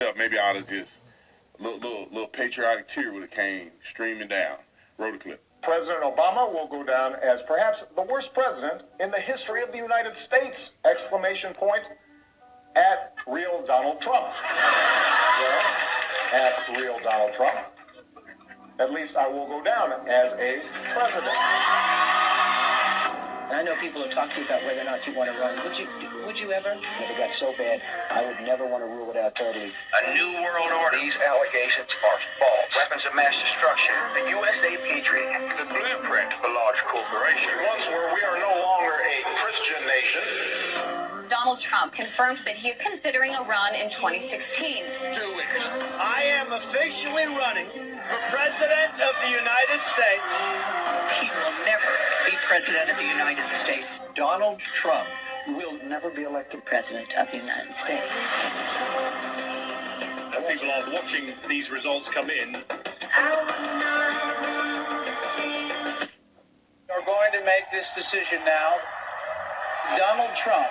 Maybe I ought to just little patriotic tear would have came streaming down. Roll the clip. President Obama will go down as perhaps the worst president in the history of the United States! Exclamation point at real Donald Trump. Well, at real Donald Trump. At least I will go down as a president. I know people have talked to you about whether or not you want to run. Would you ever? If it got so bad, I would never want to rule it out totally. A new world order. These allegations are false. Weapons of mass destruction. The USA Patriot is a blueprint for large corporations. Ones where we are no longer a Christian nation. Donald Trump confirmed that he is considering a run in 2016. Do it. I am officially running for President of the United States. He will never be president of the United States. Donald Trump will never be elected president of the United States. And people are watching these results come in. Are going to make this decision now. Donald Trump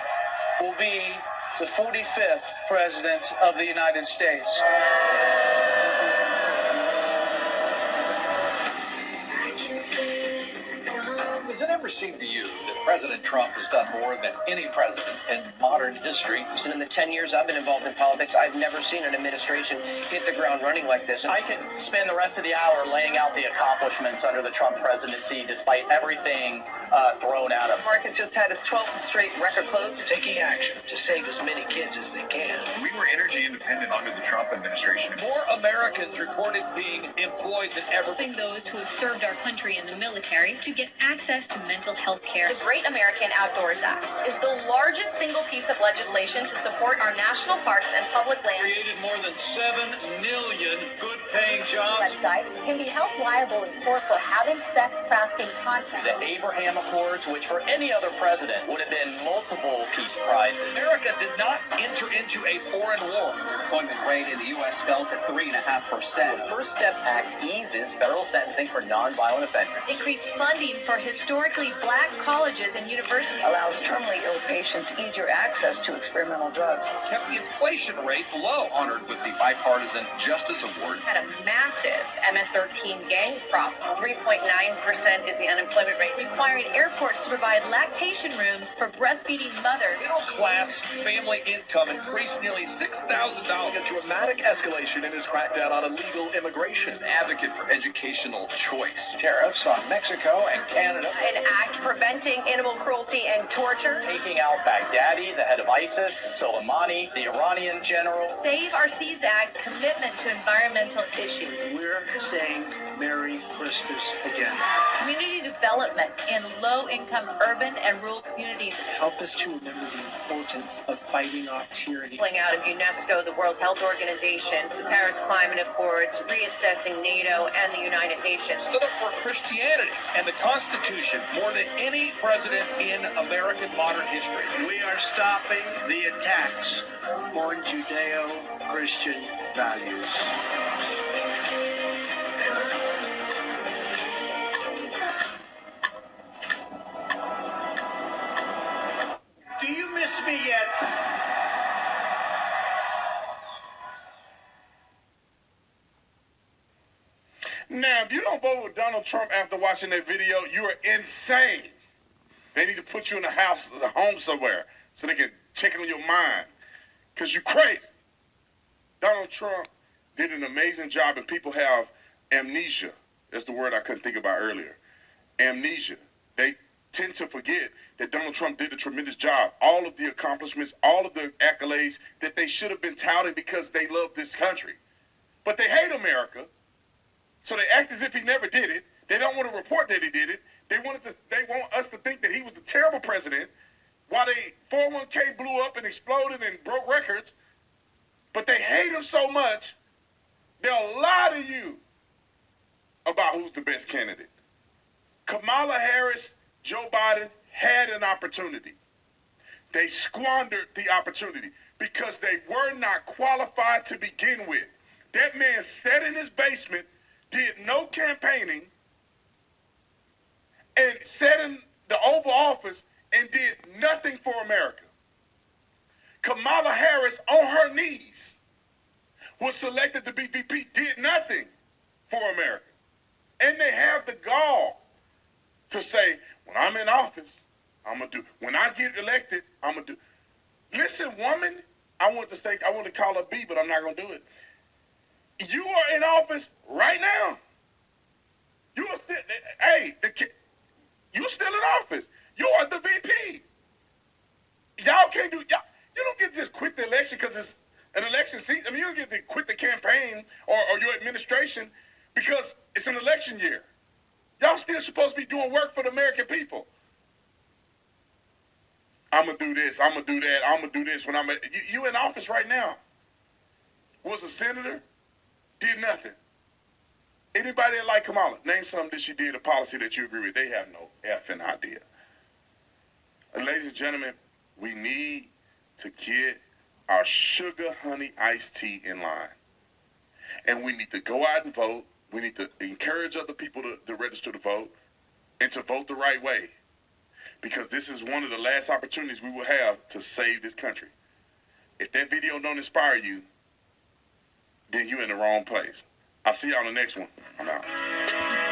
will be the 45th president of the United States. Does it ever seem to you that President Trump has done more than any president in modern history? And in the 10 years I've been involved in politics, I've never seen an administration hit the ground running like this. I could spend the rest of the hour laying out the accomplishments under the Trump presidency, despite everything thrown at him. Market just had its 12th straight record close. Taking action to save as many kids as they can. We were energy independent under the Trump administration. More Americans reported being employed than ever. Helping those who have served our country in the military to get access to mental health care. The Great American Outdoors Act is the largest single piece of legislation to support our national parks and public land. Created more than 7 million good-paying jobs. Websites can be held liable in court for having sex trafficking content. The Abraham Accords, which for any other president would have been multiple peace prizes. America did not enter into a foreign war. The employment rate in the U.S. fell to 3.5%. The First Step Act eases federal sentencing for nonviolent offenders. Increased funding for historically black colleges and universities. Allows terminally ill patients easier access to experimental drugs. Kept the inflation rate low. Honored with the Bipartisan Justice Award. Had a massive MS-13 gang problem. 3.9% is the unemployment rate, requiring airports to provide lactation rooms for breastfeeding mothers. Middle-class family income increased nearly $6,000. A dramatic escalation in his crackdown on illegal immigration. An advocate for educational choice. Tariffs on Mexico and Canada. An act preventing animal cruelty and torture. Taking out Baghdadi, the head of ISIS, Soleimani, the Iranian general. Save Our Seas Act commitment to environmental issues. We're saying Merry Christmas again. Community development in low-income urban and rural communities. Help us to remember the importance of fighting off tyranny. Pulling out of UNESCO, the World Health Organization, the Paris Climate Accords, reassessing NATO and the United Nations. Stood up for Christianity and the Constitution more than any president in American modern history. We are stopping the attacks on Judeo-Christian values. Do you miss me yet? Now, if you don't vote with Donald Trump after watching that video, you are insane. They need to put you in a house, a home somewhere, so they can check on your mind, because you're crazy. Donald Trump did an amazing job, and people have amnesia. That's the word I couldn't think about earlier. Amnesia. They tend to forget that Donald Trump did a tremendous job. All of the accomplishments, all of the accolades that they should have been touted because they love this country. But they hate America, so they act as if he never did it. They don't want to report that he did it. They want us to think that he was the terrible president while they 401k blew up and exploded and broke records. But they hate him so much, they'll lie to you about who's the best candidate. Kamala Harris, Joe Biden had an opportunity. They squandered the opportunity because they were not qualified to begin with. That man sat in his basement, did no campaigning, and sat in the Oval Office and did nothing for America. Kamala Harris on her knees was selected to be VP, did nothing for America. And they have the gall to say, when I'm in office, I'm going to do. When I get elected, I'm going to do. Listen, woman, I want to call her B, but I'm not going to do it. You are in office right now. You are still, you still in office. You are the VP. Y'all can't do, y'all, you don't get to just quit the election because it's an election season. I mean, you don't get to quit the campaign or your administration because it's an election year. Y'all still supposed to be doing work for the American people. I'm going to do this. I'm going to do that. I'm going to do this when you in office right now. Was a senator, did nothing. Anybody that like Kamala, name something that she did, a policy that you agree with. They have no effing idea. And ladies and gentlemen, we need to get our sugar honey iced tea in line. And we need to go out and vote. We need to encourage other people to register to vote and to vote the right way. Because this is one of the last opportunities we will have to save this country. If that video don't inspire you, then you're in the wrong place. I'll see you on the next one. I'm out.